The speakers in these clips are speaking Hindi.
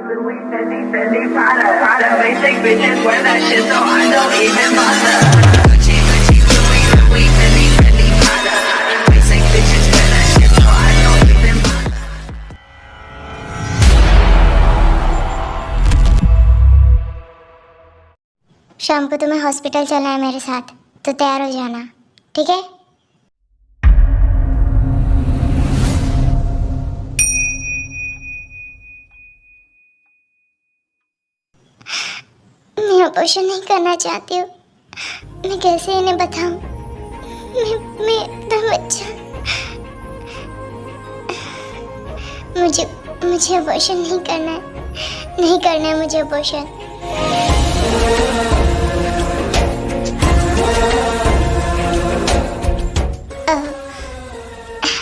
Louis, Fendi, Prada, basic bitches wear that shit, so I don't even bother. Gucci, Louis, Fendi, Prada, basic bitches wear that shit, so I don't even bother. शाम को तुम्हें हॉस्पिटल चलना है मेरे साथ, तो तैयार हो जाना, ठीक है? मैं अबॉर्शन नहीं करना चाहती हूँ। मैं कैसे इन्हें बताऊँ? मैं एकदम अच्छा, मुझे अबॉर्शन नहीं करना है मुझे अबॉर्शन।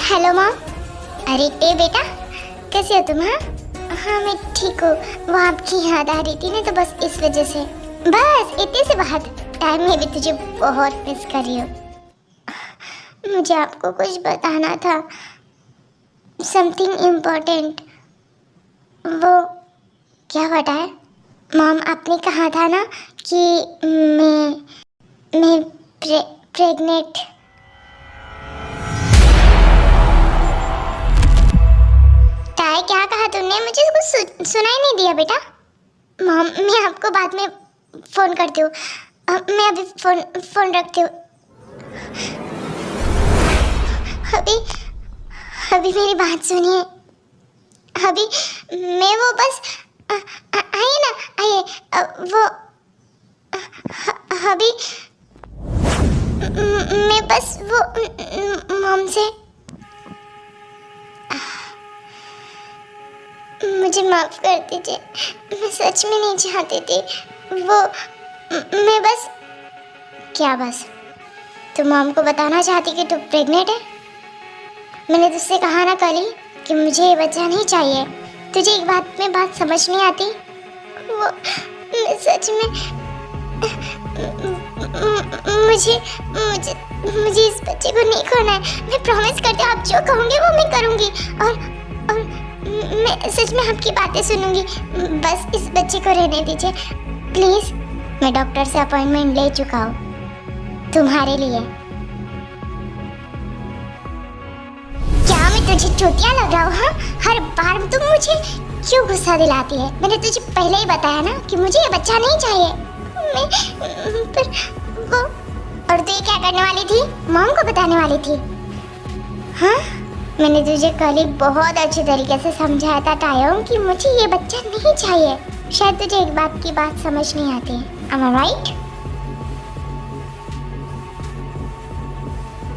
Hello mom. अरे ए बेटा, कैसे हो तुम? हाँ मैं ठीक हूँ। वो आपकी याद आ रही थी ना, तो बस इस वजह से, बस इतने से बात। टाइम में भी तुझे बहुत मिस कर रही हूँ। मुझे आपको कुछ बताना था, समथिंग इम्पोर्टेंट। वो क्या बताए? मॉम आपने कहा था ना कि मैं प्रेग्नेंट। ताई क्या कहा तुमने? मुझे कुछ सुनाई नहीं दिया बेटा। मॉम मैं आपको बाद में फोन करती हूँ। मैं अभी फोन रखती हूँ। अभी मेरी बात सुनिए। अभी मैं वो बस आइए ना, आइए। वो अभी मैं बस वो मॉम से, मुझे माफ कर दीजिए। मैं सच में नहीं चाहती थी। वो मैं बस, क्या बस? तू मॉम को बताना चाहती कि तू प्रेग्नेंट है? मैंने तुझसे कहा ना कल ही कि मुझे ये बच्चा नहीं चाहिए। तुझे एक बात में बात समझ नहीं आती? वो मैं सच में, मुझे इस बच्चे को नहीं खोना है। मैं प्रॉमिस करती हूँ, आप जो कहोगे वो मैं करूँगी। और मैं सच में आपकी बातें सुनूंगी। बस इस बच्चे को रहने दीजिए प्लीज। मैं डॉक्टर से अपॉइंटमेंट ले चुका हूँ तुम्हारे लिए। क्या मैं तुझे चूतिया लग रहा हूँ? हाँ, हर बार तुम मुझे क्यों गुस्सा दिलाती है? मैंने तुझे पहले ही बताया ना कि मुझे ये बच्चा नहीं चाहिए। पर वो, और तू ये क्या करने वाली थी? मॉम को बताने वाली थी? हाँ, मैंने तुझे कल ही बहुत अच्छे तरीके से समझाया था टायोंग कि मुझे ये बच्चा नहीं चाहिए। शायद तुझे एक बात की बात समझ नहीं आती। Am I right?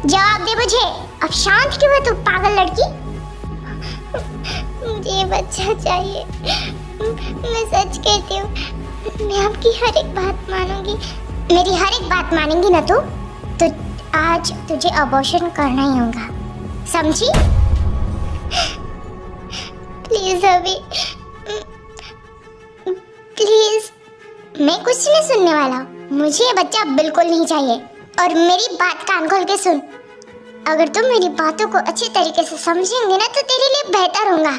जवाब दे मुझे। अब शांत क्यों है तू, पागल लड़की? मुझे ये बच्चा चाहिए। मैं सच कहती हूँ, मैं आपकी हर एक बात मानूंगी। मेरी हर एक बात मानेंगी ना तू? तो आज तुझे अबॉर्शन करना ही होगा, समझी? प्लीज अभी, प्लीज। मैं कुछ नहीं सुनने वाला। मुझे ये बच्चा बिल्कुल नहीं चाहिए। और मेरी बात कान खोल के सुन। अगर तुम मेरी बातों को अच्छे तरीके से समझेंगे ना, तो तेरे लिए बेहतर होगा,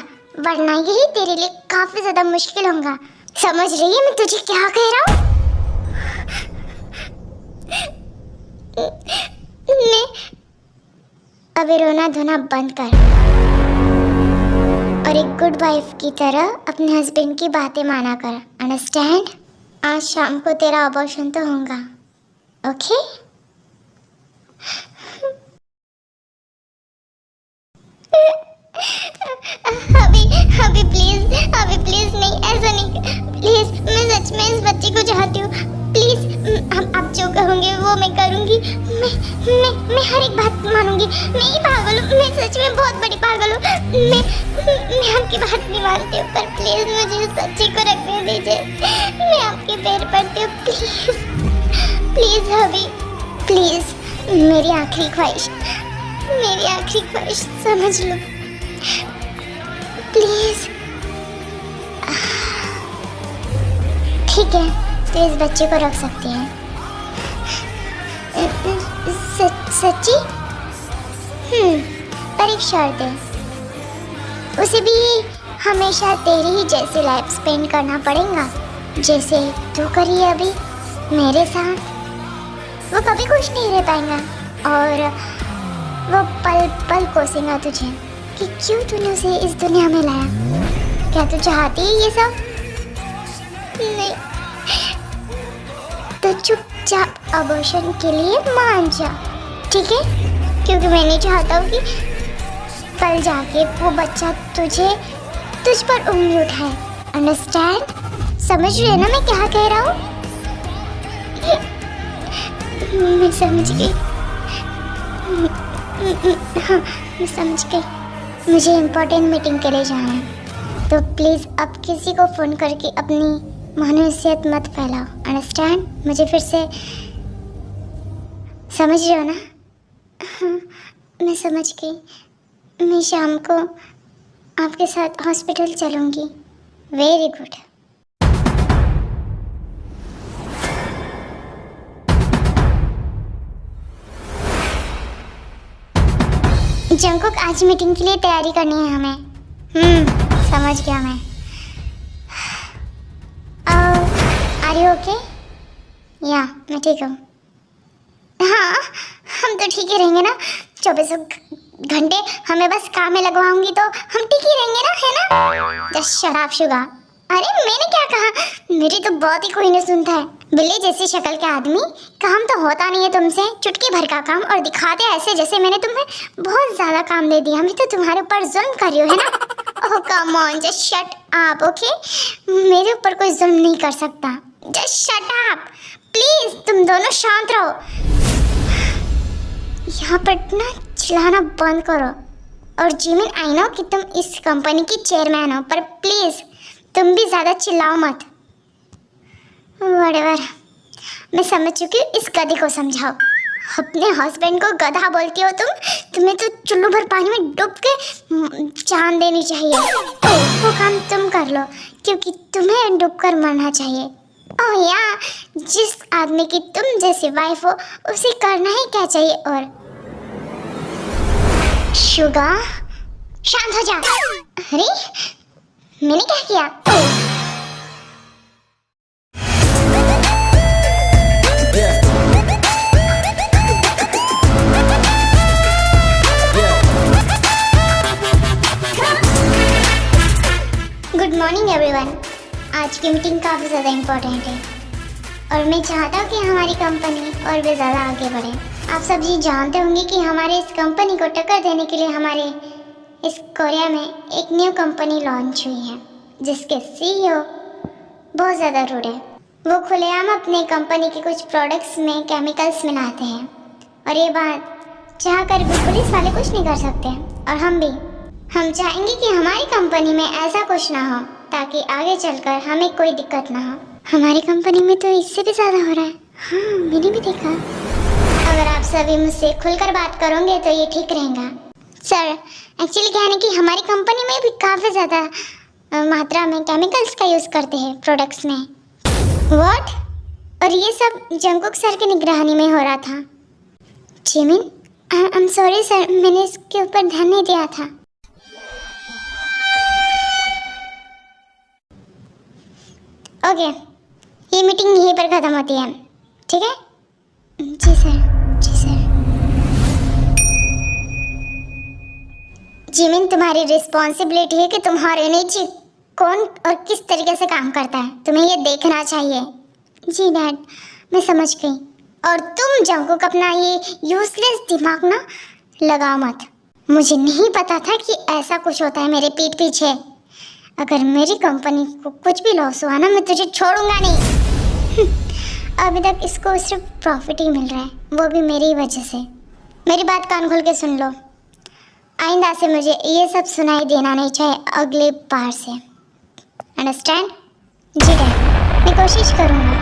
वरना यही तेरे लिए काफी ज्यादा मुश्किल होगा। समझ रही है मैं तुझे क्या कह रहा हूँ? मैं अभी रोना धोना बंद कर और एक गुड वाइफ की तरह अपने हस्बैंड की बातें माना कर। अंडरस्टैंड? आज शाम को तेरा अबॉर्शन तो होगा, ओके? अभी प्लीज नहीं, ऐसा नहीं, प्लीज। मैं सच में इस बच्चे को चाहती हूँ। प्लीज आप जो कहोगे वो मैं करूँगी। मैं हर एक बात मानूंगी। मैं ही पागल हूँ, मैं सच में बहुत बड़ी पागल हूँ। मैं आपकी बात नहीं मानती हूँ, पर प्लीज मुझे इस बच्चे को रखने दीजिए। मैं आपके पैर पड़ती हूँ, प्लीज प्लीज अभी, प्लीज। मेरी आखिरी ख्वाहिश समझ लो प्लीज। ठीक है, तो इस बच्चे को रख सकती हैं। सच्ची? पर एक शर्त है, उसे भी हमेशा तेरी ही जैसी लाइफ स्पेंड करना पड़ेगा, जैसे तू करी अभी मेरे साथ। वो कभी खुश नहीं रह पाएगा और वो पल पल कोसेगा तुझे कि क्यों तूने उसे इस दुनिया में लाया। क्या तू चाहती है ये सब? नहीं, तो चुपचाप अबॉर्शन के लिए मान जा, ठीक है? क्योंकि मैं नहीं चाहता हूँ कि कल जाके वो बच्चा तुझ पर उंगली उठाए। अंडरस्टैंड? समझ रही है ना मैं क्या कह रहा हूँ? मैं समझ गई। हाँ, मैं समझ गई। मुझे इम्पोर्टेंट मीटिंग के लिए जाना है, तो प्लीज़ अब किसी को फ़ोन करके अपनी मानसियत मत फैलाओ। अंडरस्टैंड? मुझे फिर से समझ रहे हो ना? हाँ, मैं समझ गई। मैं शाम को आपके साथ हॉस्पिटल चलूँगी। Very good. जंकुक, आज मीटिंग के लिए तैयारी करनी है हमें। समझ गया मैं। Are you okay? या मैं ठीक हूँ। हाँ, हम तो ठीक ही रहेंगे ना। 24 घंटे हमें बस काम में लगवाऊंगी तो हम ठीक ही रहेंगे ना, है ना? Just shut up Suga. अरे मैंने क्या कहा? मेरी तो बहुत ही कोई नहीं सुनता है। बिल्ली जैसी शक्ल के आदमी, काम तो होता नहीं है तुमसे। चुटकी भर का काम और दिखाते ऐसे जैसे मैंने तुम्हें बहुत ज्यादा काम दे दिया। मैं तो तुम्हारे ऊपर जुल्म कर रही हूँ, है ना? Oh come on, just shut up, okay? मेरे ऊपर कोई जुल्म नहीं कर सकता। Just shut up please. तुम दोनों शांत रहो। यहाँ पर ना चिल्लाना बंद करो। और जिमिन, आई नो कि तुम इस कंपनी की चेयरमैन हो, पर प्लीज तुम भी ज्यादा चिल्लाओ मत। व्हाटएवर, मैं समझ चुकी हूँ। इस गधी को समझाओ। अपने हस्बैंड को गधा बोलती हो तुम? तुम्हें तो चुल्लू भर पानी में डूब के जान देनी चाहिए। वो काम तुम कर लो, क्योंकि तुम्हें डूबकर मरना चाहिए। ओह या, जिस आदमी की तुम जैसी वाइफ हो उसे करना ही क्या चाहिए। और शुगा, शांत हो जा। अरे मैंने क्या किया? Good morning everyone. आज की मीटिंग काफ़ी ज़्यादा इम्पोर्टेंट है और मैं चाहता हूँ कि हमारी कंपनी और भी ज़्यादा आगे बढ़े। आप सब ये जानते होंगे कि हमारे इस कंपनी को टक्कर देने के लिए हमारे इस कोरिया में एक न्यू कंपनी लॉन्च हुई है, जिसके सीईओ बहुत ज़्यादा रूड है। वो खुलेआम अपने कंपनी के कुछ प्रोडक्ट्स में केमिकल्स मिलाते हैं और ये बात चाह कर भी पुलिस वाले कुछ नहीं कर सकते। और हम चाहेंगे कि हमारी कंपनी में ऐसा कुछ ना हो, ताकि आगे चलकर हमें कोई दिक्कत ना हो। हमारी कंपनी में तो इससे भी ज़्यादा हो रहा है। हाँ, मैंने भी देखा। अगर आप सभी मुझसे खुलकर बात करोगे तो ये ठीक रहेगा। सर, एक्चुअली क्या है कि हमारी कंपनी में भी काफ़ी ज़्यादा मात्रा में केमिकल्स का यूज़ करते हैं प्रोडक्ट्स में। व्हाट? और ये सब जंकुक सर की निगरानी में हो रहा था। Jimin, I am sorry sir, मैंने इसके ऊपर ध्यान नहीं दिया था। ओके, ये मीटिंग यहीं पर ख़त्म होती है, ठीक है? जी सर, जी सर। जिमिन, तुम्हारी रिस्पॉन्सिबिलिटी है कि तुम्हारे नीचे कौन और किस तरीके से काम करता है, तुम्हें ये देखना चाहिए। जी डैड, मैं समझ गई। और तुम जंकुक अपना ये यूजलेस दिमाग ना लगाओ मत। मुझे नहीं पता था कि ऐसा कुछ होता है मेरे पीठ पीछे। अगर मेरी कंपनी को कुछ भी लॉस हुआ ना, मैं तुझे छोड़ूंगा नहीं। अभी तक इसको सिर्फ प्रॉफिट ही मिल रहा है, वो भी मेरी वजह से। मेरी बात कान खोल के सुन लो। आइंदा से मुझे ये सब सुनाई देना नहीं चाहिए अगले बार से। अंडरस्टैंड? जी डैड, मैं कोशिश करूँगा।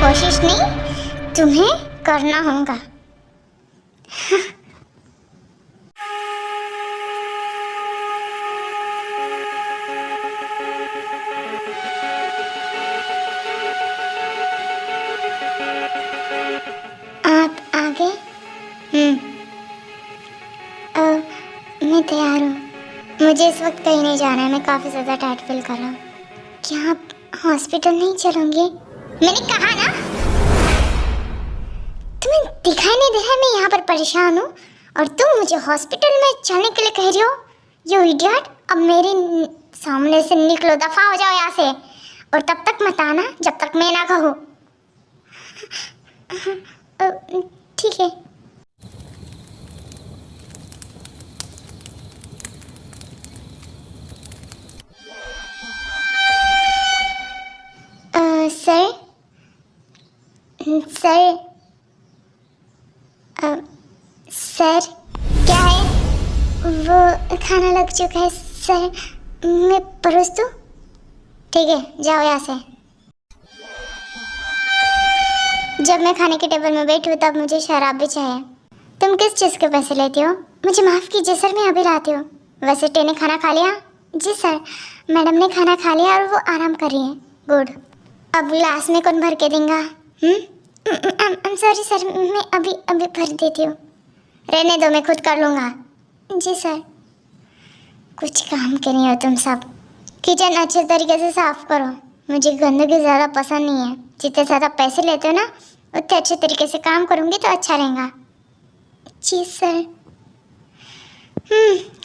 कोशिश नहीं, तुम्हें करना होगा। आप आगे? मैं तैयार हूँ। मुझे इस वक्त कहीं नहीं जाना है, मैं काफ़ी ज़्यादा टायर्ड फील कर रहा हूँ। क्या आप हॉस्पिटल नहीं चलोगे? मैंने कहा ना, तुम्हें दिखाई नहीं दे रहा है मैं यहाँ पर परेशान हूँ और तुम मुझे हॉस्पिटल में चलने के लिए कह रही हो? यू इडियट, अब मेरे सामने से निकलो, दफा हो जाओ यहाँ से, और तब तक मत आना जब तक मैं ना कहूँ। ठीक है। सर सर सर क्या है? वो खाना लग चुका है सर, मैं परोस दूँ? ठीक है, जाओ यहाँ से। जब मैं खाने के टेबल में बैठी हूँ तब मुझे शराब भी चाहिए। तुम किस चीज़ के पैसे लेती हो? मुझे माफ़ कीजिए सर, मैं अभी लाती हूँ। वैसे टे ने खाना खा लिया? जी सर, मैडम ने खाना खा लिया और वो आराम कर रही है। गुड। अब ग्लास में कौन भर के देगा? सॉरी सर, मैं अभी भर देती हूँ। रहने दो, मैं खुद कर लूँगा। जी सर। कुछ काम के नहीं हो तुम सब। किचन अच्छे तरीके से साफ करो, मुझे गंदगी ज़्यादा पसंद नहीं है। जितने ज़्यादा पैसे लेते हो ना, उतने अच्छे तरीके से काम करूँगी तो अच्छा रहेगा। जी सर।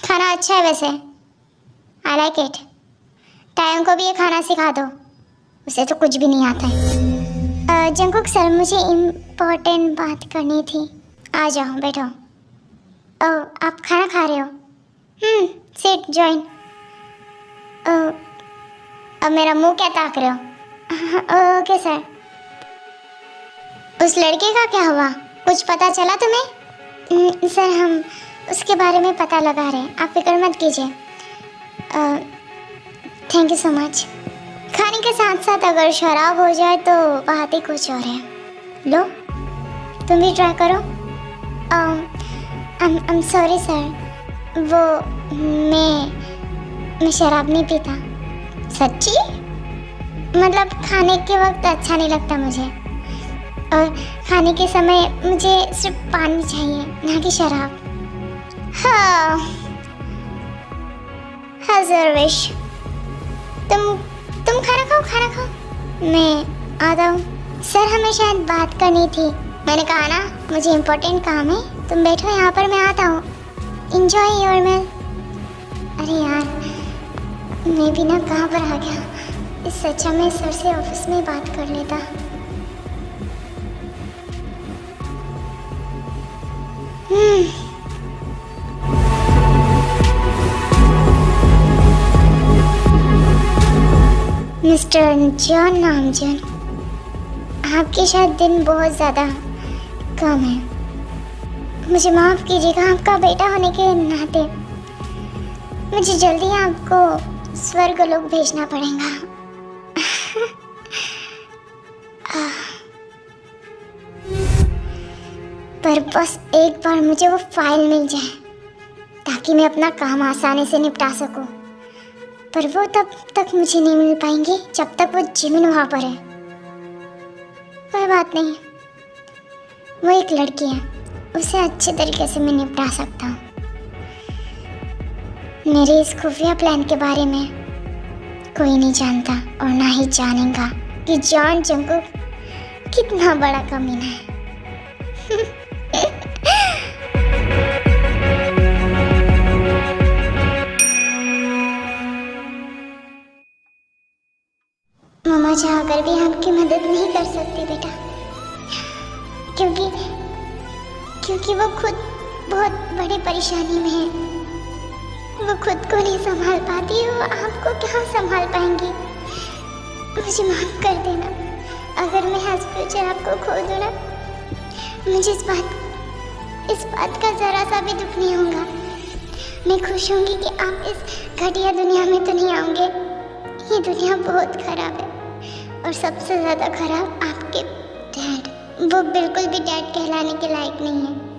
खाना अच्छा है वैसे, आई लाइक इट। टाइम को भी ये खाना सिखा दो, उसे तो कुछ भी नहीं आता है। जंकुक सर, मुझे इम्पोर्टेंट बात करनी थी। आ जाओ, बैठो। आप खाना खा रहे हो? Sit, join. अब मेरा मुंह क्या ताक रहे हो? Okay sir. उस लड़के का क्या हुआ, कुछ पता चला तुम्हें? सर, हम उसके बारे में पता लगा रहे हैं, आप फिक्र मत कीजिए। Thank you so much. खाने के साथ साथ अगर शराब हो जाए तो बात ही कुछ और है। लो, तुम भी ट्राई करो। I'm sorry सर, वो मैं शराब नहीं पीता। सच्ची? मतलब खाने के वक्त अच्छा नहीं लगता मुझे, और खाने के समय मुझे सिर्फ पानी चाहिए, ना कि शराब। हाँ, हज़र विश। तुम खाना खाओ, मैं आता हूँ। सर, हमें शायद बात करनी थी। मैंने कहा ना, मुझे इम्पोर्टेंट काम है। तुम बैठो यहाँ पर, मैं आता हूँ। Enjoy your meal. अरे यार, मैं भी ना कहाँ पर आ गया। इससे अच्छा मैं सर से ऑफिस में बात कर लेता। मिस्टर जॉन नामजन, आपके शायद दिन बहुत ज़्यादा कम है। मुझे माफ़ कीजिएगा, आपका बेटा होने के नाते मुझे जल्दी आपको स्वर्गलोक भेजना पड़ेगा। पर बस एक बार मुझे वो फाइल मिल जाए ताकि मैं अपना काम आसानी से निपटा सकूं। पर वो तब तक मुझे नहीं मिल पाएंगी जब तक वो जिमिन वहाँ पर है। कोई बात नहीं, वो एक लड़की है, उसे अच्छे तरीके से मैं निपटा सकता हूँ। मेरे इस खुफिया प्लान के बारे में कोई नहीं जानता और ना ही जानेगा कि जॉन जंकुक कितना बड़ा कमीना है। मामा चाहकर भी आपकी मदद नहीं कर सकती बेटा, क्योंकि वो खुद बहुत बड़ी परेशानी में है। वो खुद को नहीं संभाल पाती, वो आपको क्या संभाल पाएंगी। मुझे माफ कर देना अगर मैं आज फ्यूचर आपको खो दूँ ना। मुझे इस बात का ज़रा सा भी दुख नहीं होगा। मैं खुश होंगी कि आप इस घटिया दुनिया में तो नहीं आओगे। ये दुनिया बहुत ख़राब है, और सबसे ज़्यादा ख़राब आपके डैड। वो बिल्कुल भी डैड कहलाने के लायक नहीं है।